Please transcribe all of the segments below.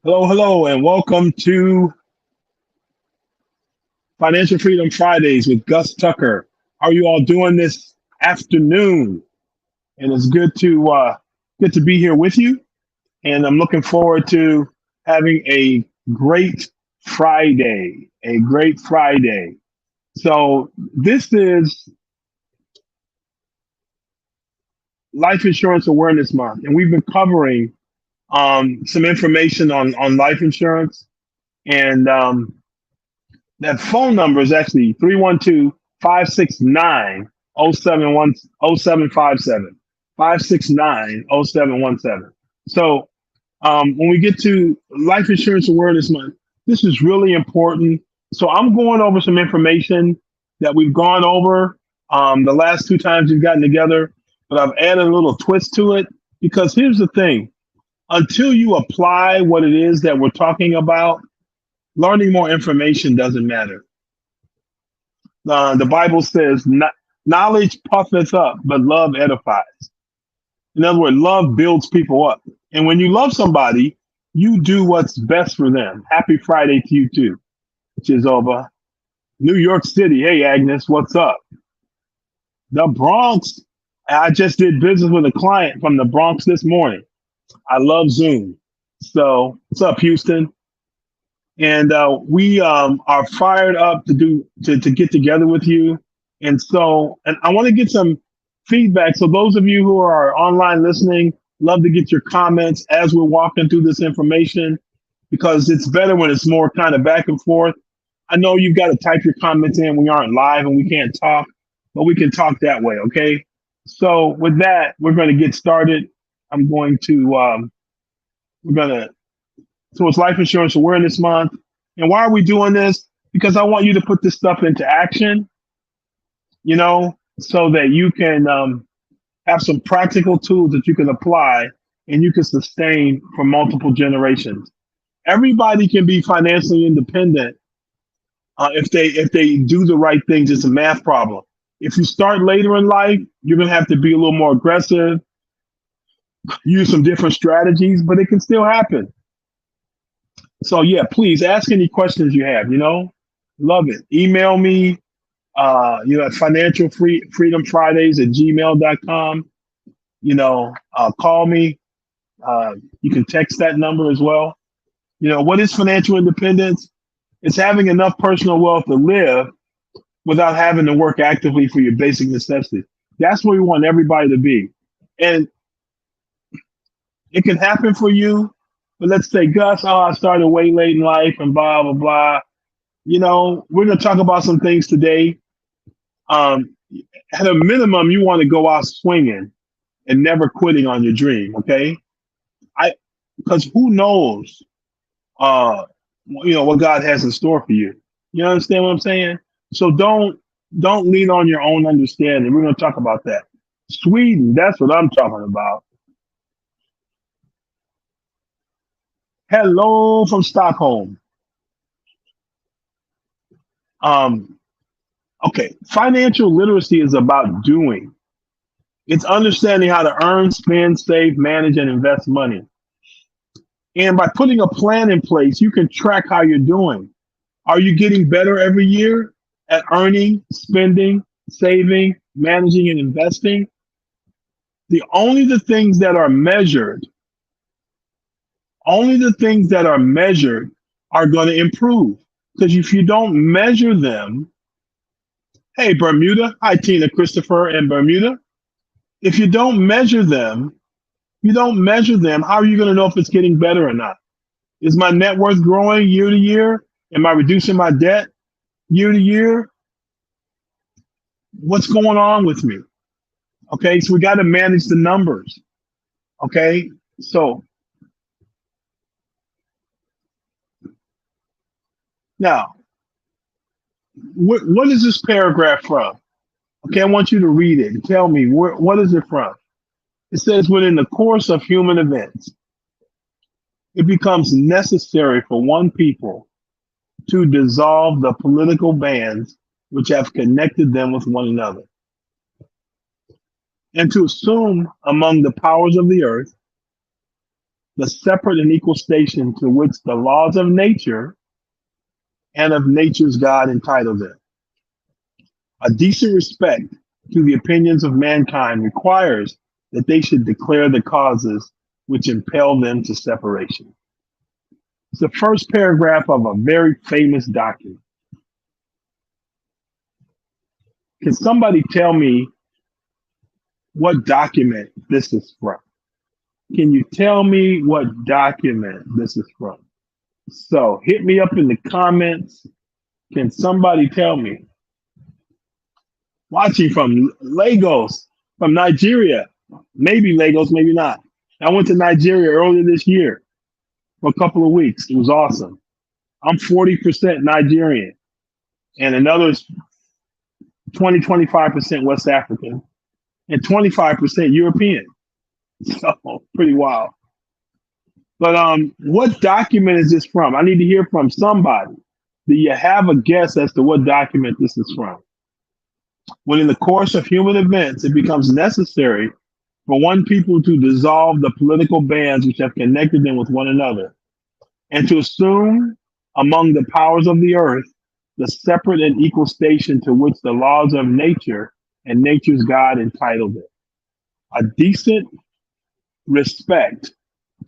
Hello, hello, and welcome to Financial Freedom Fridays with Gus Tucker. How are you all doing this afternoon? And it's good to be here with you. And I'm looking forward to having a great Friday. A great Friday. So this is Life Insurance Awareness Month, and we've been covering some information on life insurance. And that phone number is actually 312 569 0757 569 0717. So when we get to Life Insurance Awareness Month, this is really important. So I'm going over some information that we've gone over the last two times we've gotten together, but I've added a little twist to it because here's the thing. Until you apply what it is that we're talking about, learning more information doesn't matter. The Bible says, knowledge puffeth up, but love edifies. In other words, love builds people up. And when you love somebody, you do what's best for them. Happy Friday to you too, which is over. New York City. Hey, Agnes, what's up? The Bronx. I just did business with a client from the Bronx this morning. I love Zoom. So what's up, Houston? And we are fired up to get together with you. And I want to get some feedback. So those of you who are online listening, love to get your comments as we're walking through this information because it's better when it's more kind of back and forth. I know you've got to type your comments in. We aren't live and we can't talk, but we can talk that way. Okay. So with that, we're going to get started. I'm going to we're going to So it's Life Insurance Awareness Month. And why are we doing this? Because I want you to put this stuff into action, so that you can have some practical tools that you can apply and you can sustain for multiple generations. Everybody can be financially independent if they do the right things. It's a math problem. If you start later in life, you're going to have to be a little more aggressive, use some different strategies, but it can still happen. So yeah, please ask any questions you have, love it. Email me, at financialfreedomfridays@gmail.com. Call me. You can text that number as well. What is financial independence? It's having enough personal wealth to live without having to work actively for your basic necessities. That's where we want everybody to be. And it can happen for you, but let's say, Gus, I started way late in life and blah, blah, blah. We're going to talk about some things today. At a minimum, you want to go out swinging and never quitting on your dream. Okay. Because who knows, what God has in store for you. You understand what I'm saying? So don't lean on your own understanding. We're going to talk about that. Sweden, that's what I'm talking about. Hello from Stockholm. Okay, financial literacy is about doing. It's understanding how to earn, spend, save, manage, and invest money. And by putting a plan in place, you can track how you're doing. Are you getting better every year at earning, spending, saving, managing, and investing? Only the things that are measured are going to improve. Because if you don't measure them, hey, Bermuda, hi, Tina, Christopher, and Bermuda. If you don't measure them, how are you going to know if it's getting better or not? Is my net worth growing year to year? Am I reducing my debt year to year? What's going on with me? Okay, so we got to manage the numbers. Okay, so now, what is this paragraph from? Okay, I want you to read it and tell me what is it from? It says, within the course of human events, it becomes necessary for one people to dissolve the political bands which have connected them with one another, and to assume among the powers of the earth the separate and equal station to which the laws of nature and of nature's God entitle them. A decent respect to the opinions of mankind requires that they should declare the causes which impel them to separation. It's the first paragraph of a very famous document. Can somebody tell me what document this is from? Can you tell me what document this is from? So hit me up in the comments. Can somebody tell me? Watching from Lagos, from Nigeria. Maybe Lagos, maybe not. I went to Nigeria earlier this year for a couple of weeks. It was awesome. I'm 40% Nigerian and another 25% West African and 25% European. So pretty wild. But what document is this from? I need to hear from somebody. Do you have a guess as to what document this is from? When in the course of human events, it becomes necessary for one people to dissolve the political bands which have connected them with one another, and to assume among the powers of the earth the separate and equal station to which the laws of nature and nature's God entitled them. A decent respect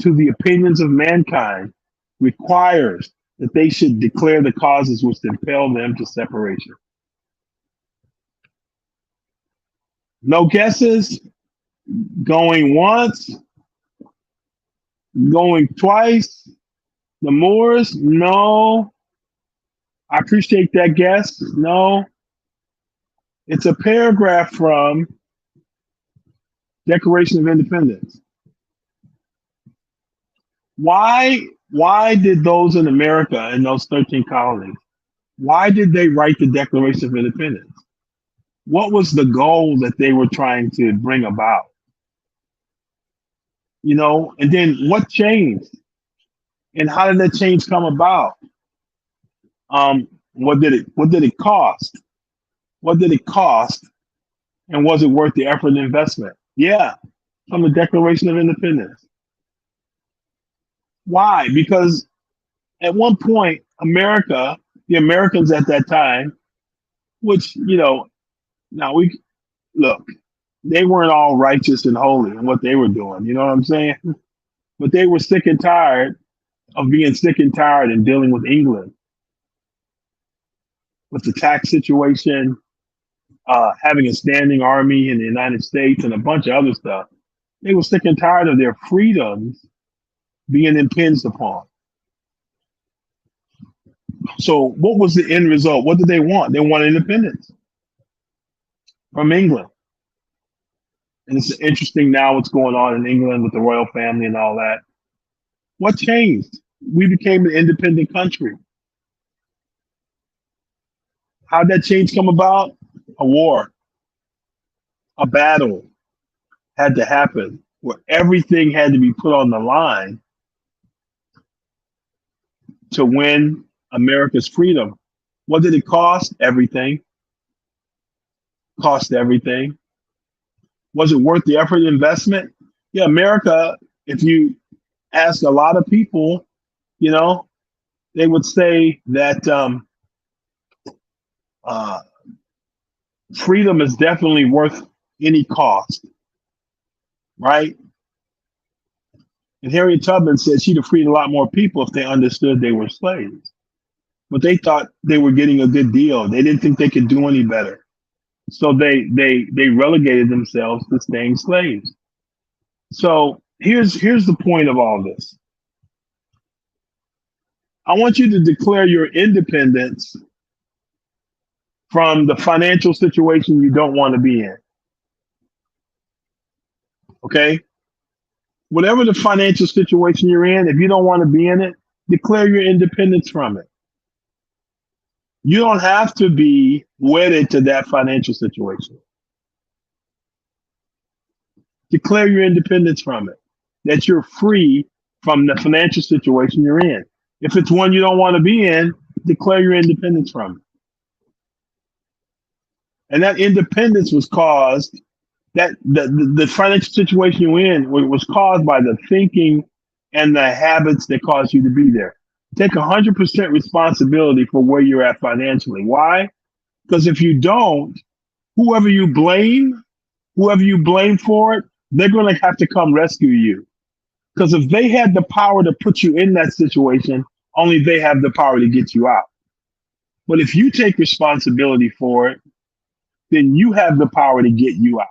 to the opinions of mankind requires that they should declare the causes which impel them to separation. No guesses? Going once? Going twice? The Moors? No. I appreciate that guess. No. It's a paragraph from Declaration of Independence. Why did those in America, in those 13 colonies, why did they write the Declaration of Independence? What was the goal that they were trying to bring about? You know, and then what changed? And how did that change come about? What did it cost? What did it cost? And was it worth the effort and investment? Yeah, from the Declaration of Independence. Why? Because at one point, America, the Americans at that time, which, you know, now we look, they weren't all righteous and holy in what they were doing. You know what I'm saying? But they were sick and tired of being sick and tired and dealing with England, with the tax situation, having a standing army in the United States and a bunch of other stuff. They were sick and tired of their freedoms being impinged upon. So what was the end result? What did they want? They wanted independence from England. And it's interesting now what's going on in England with the royal family and all that. What changed? We became an independent country. How did that change come about? A war, a battle had to happen where everything had to be put on the line to win America's freedom. What did it cost? Everything. Cost everything. Was it worth the effort and investment? Yeah, America, if you ask a lot of people, you know, they would say that freedom is definitely worth any cost, right? And Harriet Tubman said she'd have freed a lot more people if they understood they were slaves. But they thought they were getting a good deal. They didn't think they could do any better. So they relegated themselves to staying slaves. So here's the point of all this. I want you to declare your independence from the financial situation you don't want to be in. Okay? Whatever the financial situation you're in, if you don't want to be in it, declare your independence from it. You don't have to be wedded to that financial situation. Declare your independence from it, that you're free from the financial situation you're in. If it's one you don't want to be in, declare your independence from it. And that independence was caused, that the financial situation you're in was caused by the thinking and the habits that cause you to be there. Take 100% responsibility for where you're at financially. Why? Because if you don't, whoever you blame, whoever you blame for it, they're going to have to come rescue you. Because if they had the power to put you in that situation, only they have the power to get you out. But if you take responsibility for it, then you have the power to get you out.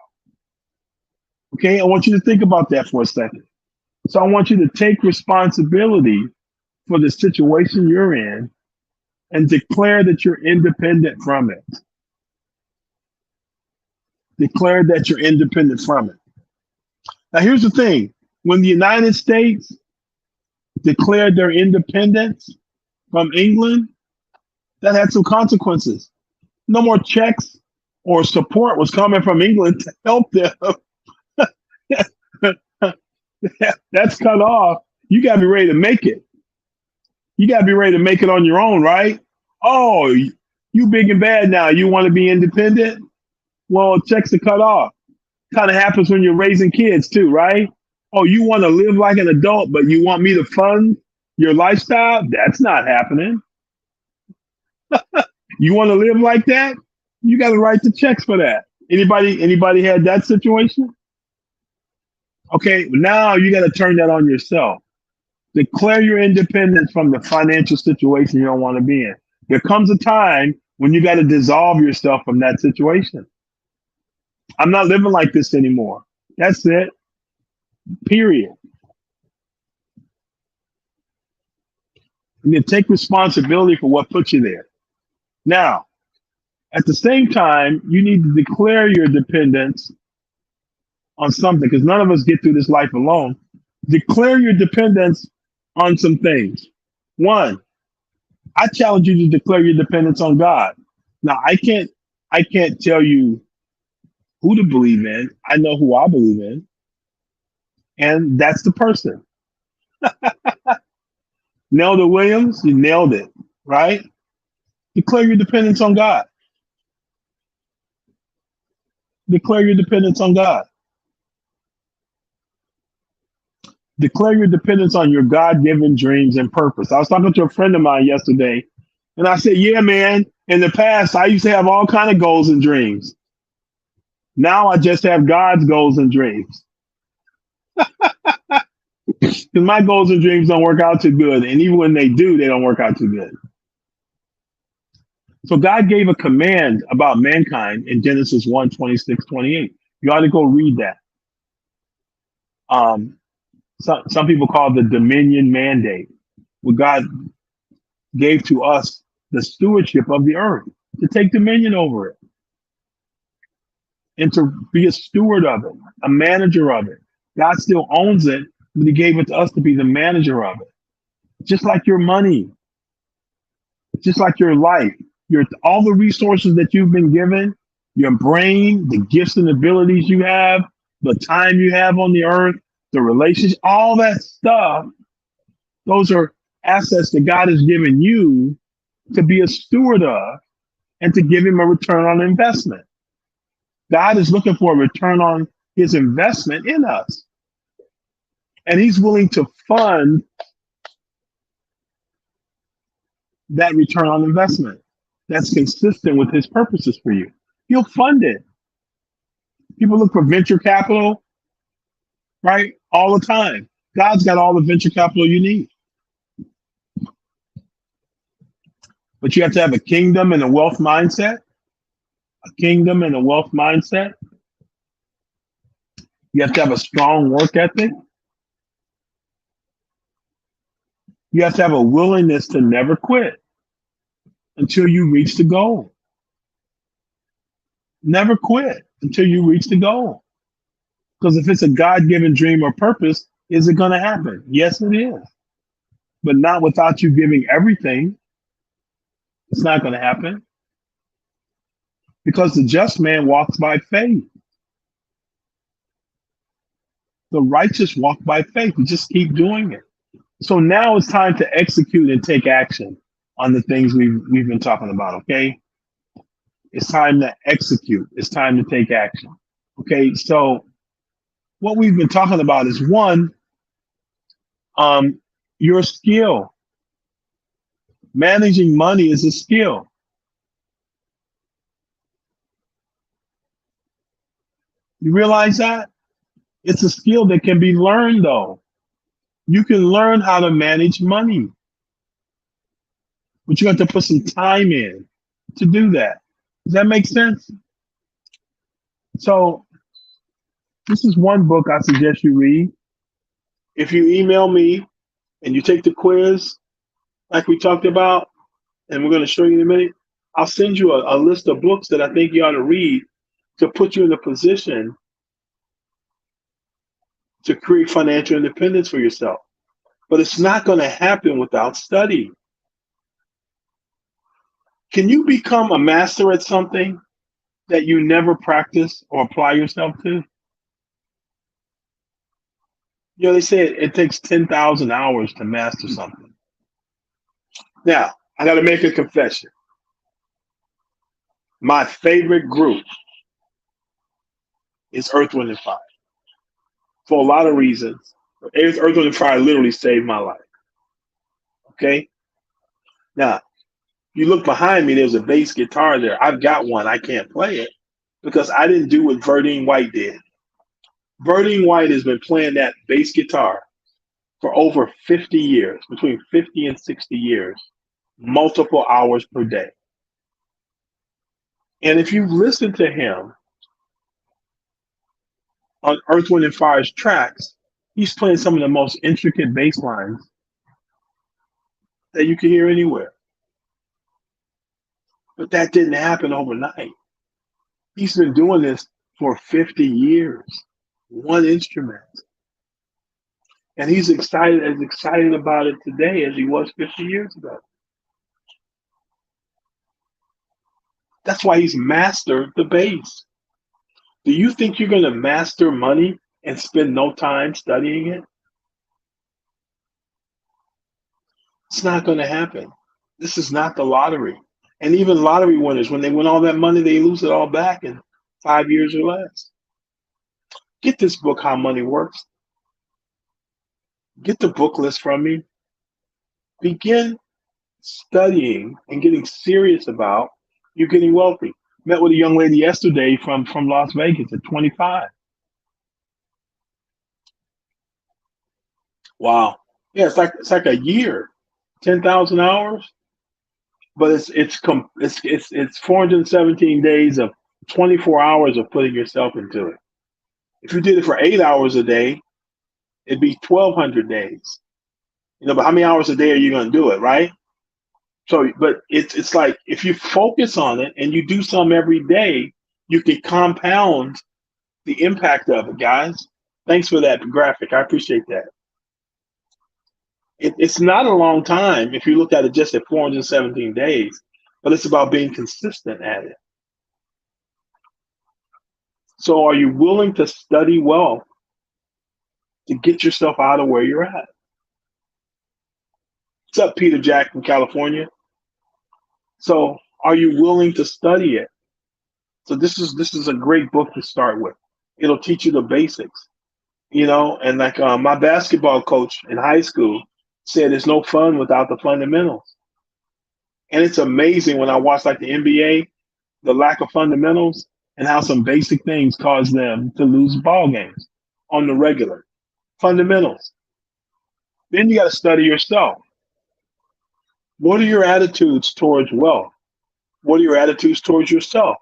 Okay, I want you to think about that for a second. So I want you to take responsibility for the situation you're in and declare that you're independent from it. Declare that you're independent from it. Now, here's the thing. When the United States declared their independence from England, that had some consequences. No more checks or support was coming from England to help them. That's cut off. You got to be ready to make it. You got to be ready to make it on your own, right? Oh, you big and bad now. You want to be independent? Well, checks are cut off. Kind of happens when you're raising kids too, right? Oh, you want to live like an adult, but you want me to fund your lifestyle? That's not happening. You want to live like that? You got to write the checks for that. Anybody had that situation? Okay, now you got to turn that on yourself. Declare your independence from the financial situation you don't want to be in. There comes a time when you got to dissolve yourself from that situation. I'm not living like this anymore. That's it. Period. And then take responsibility for what put you there. Now, at the same time, you need to declare your dependence on something because none of us get through this life alone. Declare your dependence on some things. One, I challenge you to declare your dependence on God. Now, I can't tell you who to believe in. I know who I believe in, and that's the person. Nelda Williams, you nailed it, right? Declare your dependence on God. Declare your dependence on God. Declare your dependence on your God-given dreams and purpose. I was talking to a friend of mine yesterday, and I said, "Yeah, man. In the past, I used to have all kind of goals and dreams. Now I just have God's goals and dreams. Because my goals and dreams don't work out too good, and even when they do, they don't work out too good." So God gave a command about mankind in Genesis 1:26-28. You ought to go read that. Um, some people call it the dominion mandate, where God gave to us the stewardship of the earth to take dominion over it and to be a steward of it, a manager of it. God still owns it, but He gave it to us to be the manager of it. Just like your money, just like your life, all the resources that you've been given, your brain, the gifts and abilities you have, the time you have on the earth, the relationship, all that stuff, those are assets that God has given you to be a steward of and to give Him a return on investment. God is looking for a return on His investment in us. And He's willing to fund that return on investment that's consistent with His purposes for you. He'll fund it. People look for venture capital, right? All the time. God's got all the venture capital you need. But you have to have a kingdom and a wealth mindset. A kingdom and a wealth mindset. You have to have a strong work ethic. You have to have a willingness to never quit until you reach the goal. Never quit until you reach the goal. Because if it's a God-given dream or purpose, is it going to happen? Yes, it is. But not without you giving everything. It's not going to happen. Because the just man walks by faith. The righteous walk by faith. You just keep doing it. So now it's time to execute and take action on the things we've been talking about, okay? It's time to execute. It's time to take action. Okay, so what we've been talking about is one, Um, your skill, managing money is a skill. You realize that? It's a skill that can be learned though. You can learn how to manage money, but you have to put some time in to do that. Does that make sense? So this is one book I suggest you read. If you email me and you take the quiz, like we talked about, and we're going to show you in a minute, I'll send you a list of books that I think you ought to read to put you in a position to create financial independence for yourself. But it's not going to happen without study. Can you become a master at something that you never practice or apply yourself to? You know, they say it takes 10,000 hours to master something. Now, I got to make a confession. My favorite group is Earth, Wind, and Fire for a lot of reasons. Earth, Wind, and Fire literally saved my life. Okay? Now, you look behind me, there's a bass guitar there. I've got one. I can't play it because I didn't do what Verdine White did. Verdine White has been playing that bass guitar for over 50 years, between 50 and 60 years, multiple hours per day. And if you listen to him on Earth, Wind, and Fire's tracks, he's playing some of the most intricate bass lines that you can hear anywhere. But that didn't happen overnight. He's been doing this for 50 years, one instrument. And he's as excited about it today as he was 50 years ago. That's why he's mastered the bass. Do you think you're going to master money and spend no time studying it? It's not going to happen. This is not the lottery. And even lottery winners, when they win all that money, they lose it all back in 5 years or less. Get this book, How Money Works. Get the book list from me. Begin studying and getting serious about you getting wealthy. Met with a young lady yesterday from Las Vegas at 25. Wow. Yeah, it's like a year, 10,000 hours, but it's 417 days of 24 hours of putting yourself into it. If you did it for 8 hours a day, it'd be 1,200 days. But how many hours a day are you going to do it, right? So, but it's like if you focus on it and you do some every day, you can compound the impact of it, guys. Thanks for that graphic. I appreciate that. It's not a long time if you look at it just at 417 days, but it's about being consistent at it. So are you willing to study well to get yourself out of where you're at? What's up, Peter Jack from California? So are you willing to study it? So this is a great book to start with. It'll teach you the basics, and like my basketball coach in high school said, there's no fun without the fundamentals. And it's amazing when I watch like the NBA, the lack of fundamentals and how some basic things cause them to lose ball games on the regular. Fundamentals. Then you got to study yourself. What are your attitudes towards wealth? What are your attitudes towards yourself?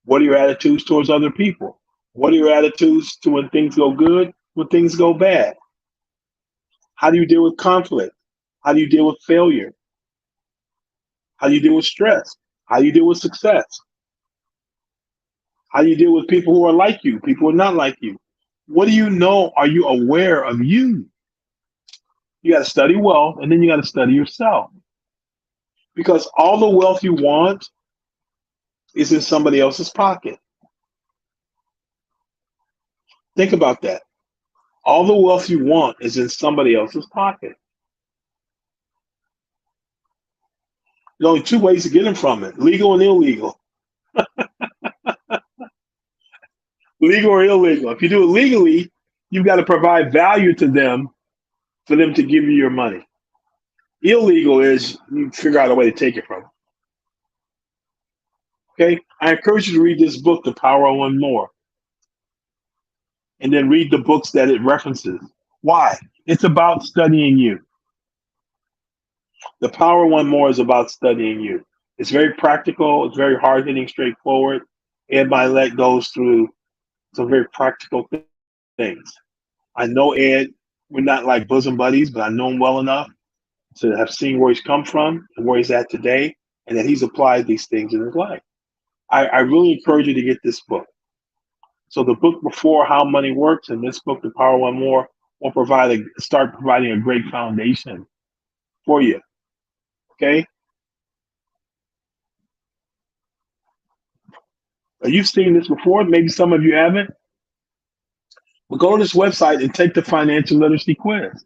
What are your attitudes towards other people? What are your attitudes to when things go good, when things go bad? How do you deal with conflict? How do you deal with failure? How do you deal with stress? How do you deal with success? How do you deal with people who are like you, people who are not like you? What do you know? Are you aware of you? You got to study wealth, and then you got to study yourself. Because all the wealth you want is in somebody else's pocket. Think about that. All the wealth you want is in somebody else's pocket. There's only two ways to get them from it: legal and illegal. Legal or illegal. If you do it legally, you've got to provide value to them for them to give you your money. Illegal is you figure out a way to take it from them. Okay? I encourage you to read this book, The Power of One More, and then read the books that it references. Why? It's about studying you. The Power of One More is about studying you. It's very practical, it's very hard hitting, straightforward. Ed Milet goes through some very practical things. I know Ed, we're not like bosom buddies, but I know him well enough to have seen where he's come from and where he's at today, and that he's applied these things in his life. I really encourage you to get this book. So the book before, How Money Works, and this book, The Power of One More, will start providing a great foundation for you. Okay? You've seen this before. Maybe some of you haven't. But go to this website and take the financial literacy quiz.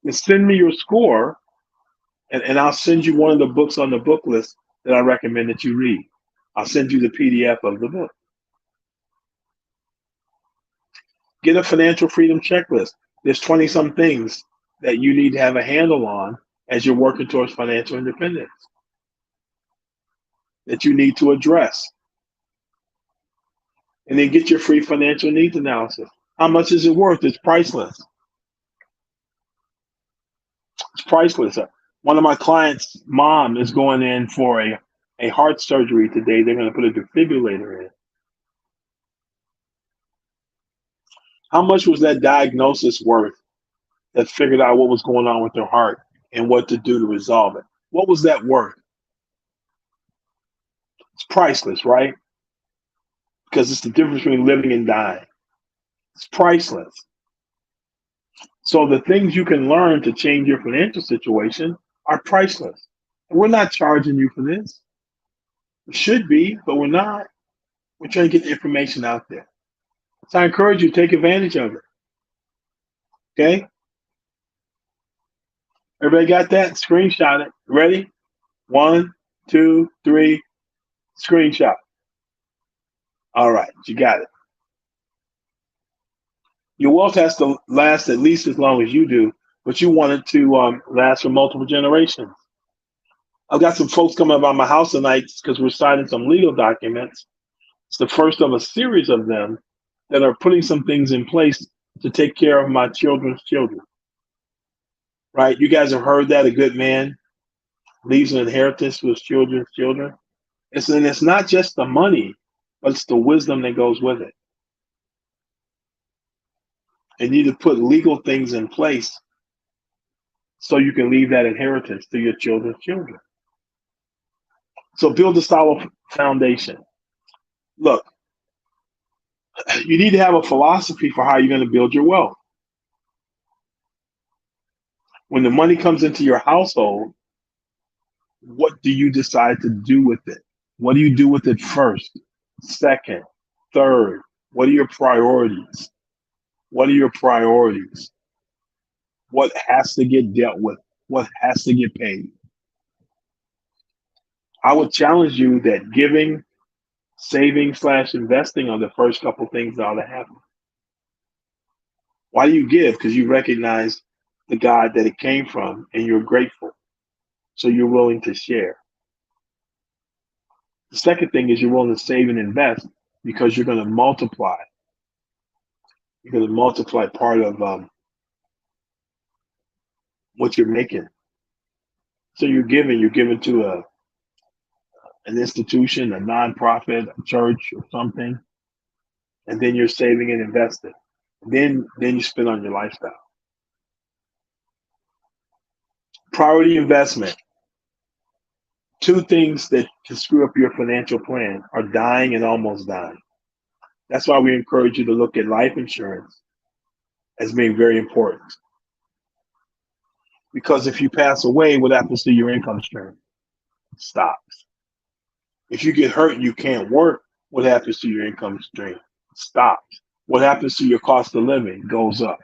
And send me your score, and I'll send you one of the books on the book list that I recommend that you read. I'll send you the PDF of the book. Get a financial freedom checklist. There's 20 some things that you need to have a handle on as you're working towards financial independence that you need to address. And then get your free financial needs analysis. How much is it worth? It's priceless. It's priceless. One of my clients' mom is going in for a heart surgery today. They're going to put a defibrillator in. How much was that diagnosis worth that figured out what was going on with their heart and what to do to resolve it? What was that worth? It's priceless, right? Because it's the difference between living and dying. It's priceless. So the things you can learn to change your financial situation are priceless. And we're not charging you for this. We should be, but we're not. We're trying to get the information out there. So I encourage you to take advantage of it. Okay? Everybody got that? Screenshot it. Ready? 1, 2, 3, screenshot. All right, you got it. Your wealth has to last at least as long as you do, but you want it to last for multiple generations. I've got some folks coming by my house tonight because we're signing some legal documents. It's the first of a series of them that are putting some things in place to take care of my children's children. Right? You guys have heard that a good man leaves an inheritance to his children's children. And it's not just the money, but it's the wisdom that goes with it. And you need to put legal things in place so you can leave that inheritance to your children's children. So build a solid foundation. Look, you need to have a philosophy for how you're going to build your wealth. When the money comes into your household, what do you decide to do with it? What do you do with it first, second, third? What are your priorities? What are your priorities? What has to get dealt with? What has to get paid? I would challenge you that giving, saving / investing are the first couple things that ought to happen. Why do you give? Because you recognize the God that it came from and you're grateful. So you're willing to share. The second thing is you're willing to save and invest because you're going to multiply. You're going to multiply part of what you're making. So you're giving to an institution, a nonprofit, a church, or something, and then you're saving and investing. Then you spend on your lifestyle. Priority investment. Two things that can screw up your financial plan are dying and almost dying. That's why we encourage you to look at life insurance as being very important. Because if you pass away, what happens to your income stream? It stops. If you get hurt and you can't work, what happens to your income stream? It stops. What happens to your cost of living? It goes up.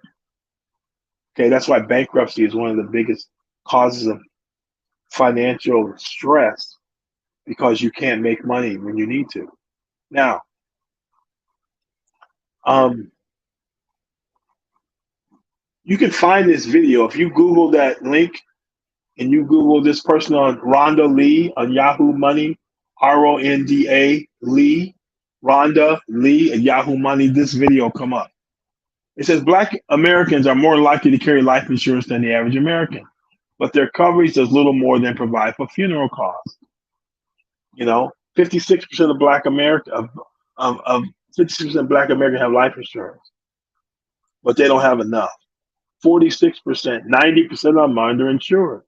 Okay, that's why bankruptcy is one of the biggest causes of financial stress, because you can't make money when you need to. Now, You can find this video if you Google that link and you Google this person on Rhonda Lee on Yahoo Money, Ronda Lee, Rhonda Lee at Yahoo Money. This video come up. It says Black Americans are more likely to carry life insurance than the average American, but their coverage does little more than provide for funeral costs. 56% of Black America of 56% of Black Americans have life insurance, but they don't have enough. 46%, 90% of them are underinsured.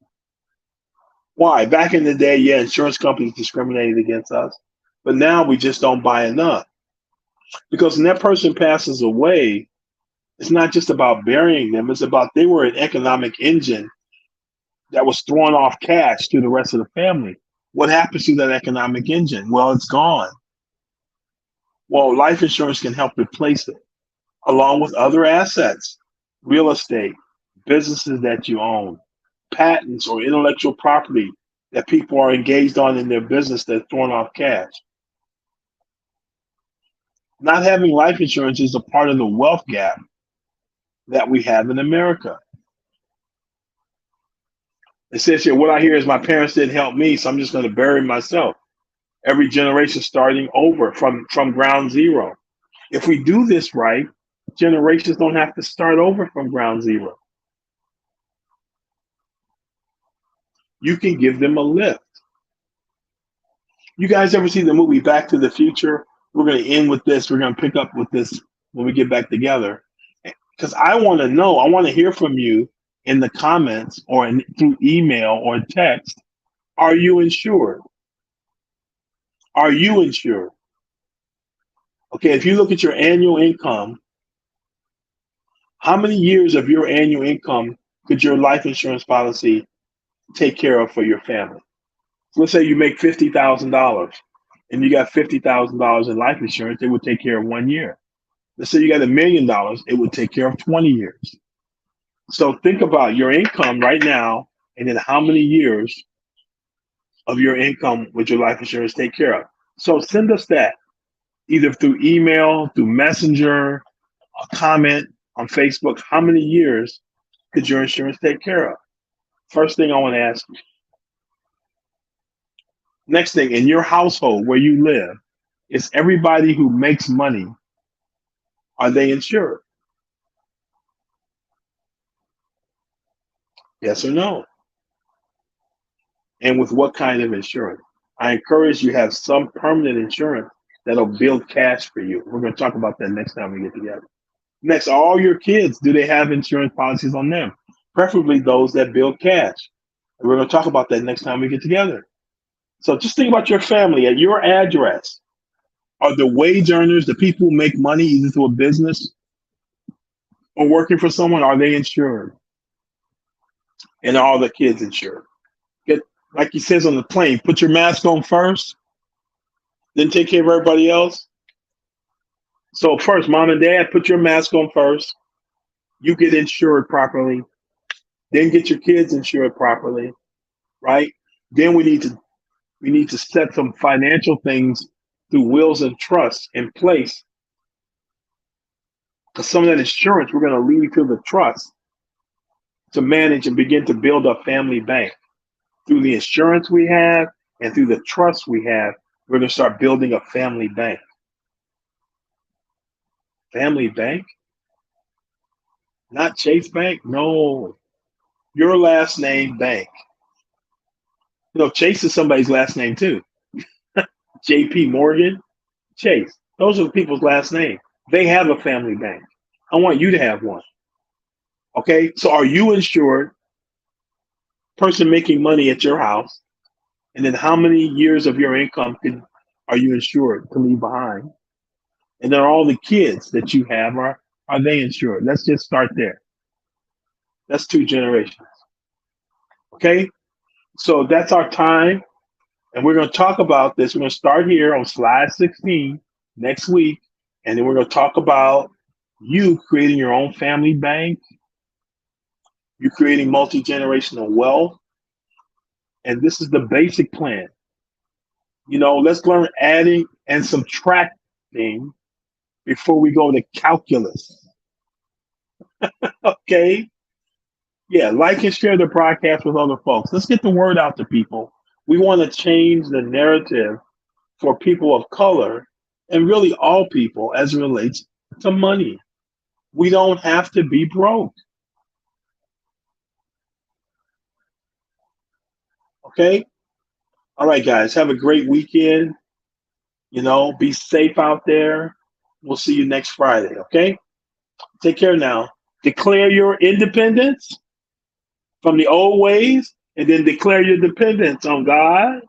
Why? Back in the day, yeah, insurance companies discriminated against us, but now we just don't buy enough. Because when that person passes away, it's not just about burying them, it's about they were an economic engine that was throwing off cash to the rest of the family. What happens to that economic engine? Well, it's gone. Well, life insurance can help replace it, along with other assets, real estate, businesses that you own, patents or intellectual property that people are engaged on in their business that's throwing off cash. Not having life insurance is a part of the wealth gap that we have in America. It says here, what I hear is my parents didn't help me, so I'm just going to bury myself. Every generation starting over from ground zero. If we do this right, generations don't have to start over from ground zero. You can give them a lift. You guys ever see the movie Back to the Future? We're going to end with this. We're going to pick up with this when we get back together. Because I want to know, I want to hear from you in the comments or through email or text. Are you insured? Are you insured? Okay, if you look at your annual income, how many years of your annual income could your life insurance policy take care of for your family? So let's say you make $50,000 and you got $50,000 in life insurance, it would take care of 1 year. Let's say you got $1 million, it would take care of 20 years. So think about your income right now, and then how many years of your income would your life insurance take care of? So send us that either through email, through Messenger, a comment on Facebook. How many years could your insurance take care of? First thing I want to ask you. Next thing, in your household where you live, is everybody who makes money, are they insured? Yes or no? And with what kind of insurance? I encourage you to have some permanent insurance that'll build cash for you. We're going to talk about that next time we get together. Next, all your kids, do they have insurance policies on them? Preferably those that build cash. And we're going to talk about that next time we get together. So just think about your family at your address. Are the wage earners, the people who make money either through a business or working for someone, are they insured? And are all the kids insured? Get, like he says on the plane, put your mask on first, then take care of everybody else. So first, mom and dad, put your mask on first. You get insured properly. Then get your kids insured properly, right? Then we need to set some financial things through wills and trusts in place. Because some of that insurance we're going to leave to the trust to manage and begin to build a family bank. Through the insurance we have and through the trust we have, we're going to start building a family bank. Family bank? Not Chase Bank? No. Your last name bank. Chase is somebody's last name too. JP Morgan, Chase. Those are the people's last name. They have a family bank. I want you to have one. Okay, so are you insured? Person making money at your house, and then how many years of your income are you insured to leave behind? And then all the kids that you have, are they insured? Let's just start there. That's 2 generations. Okay, so that's our time, and we're going to talk about this. We're going to start here on slide 16 next week, and then we're going to talk about you creating your own family bank, you creating multi-generational wealth, and this is the basic plan. Let's learn adding and subtracting before we go to calculus. Okay. Yeah, like and share the broadcast with other folks. Let's get the word out to people. We want to change the narrative for people of color and really all people as it relates to money. We don't have to be broke. Okay. All right, guys. Have a great weekend. Be safe out there. We'll see you next Friday. Okay. Take care now. Declare your independence from the old ways and then declare your dependence on God,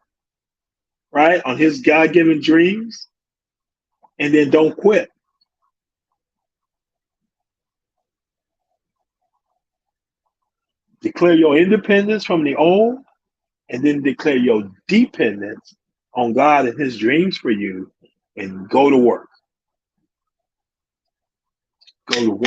right? On his God given dreams. And then don't quit. Declare your independence from the old and then declare your dependence on God and his dreams for you and go to work. Go to work.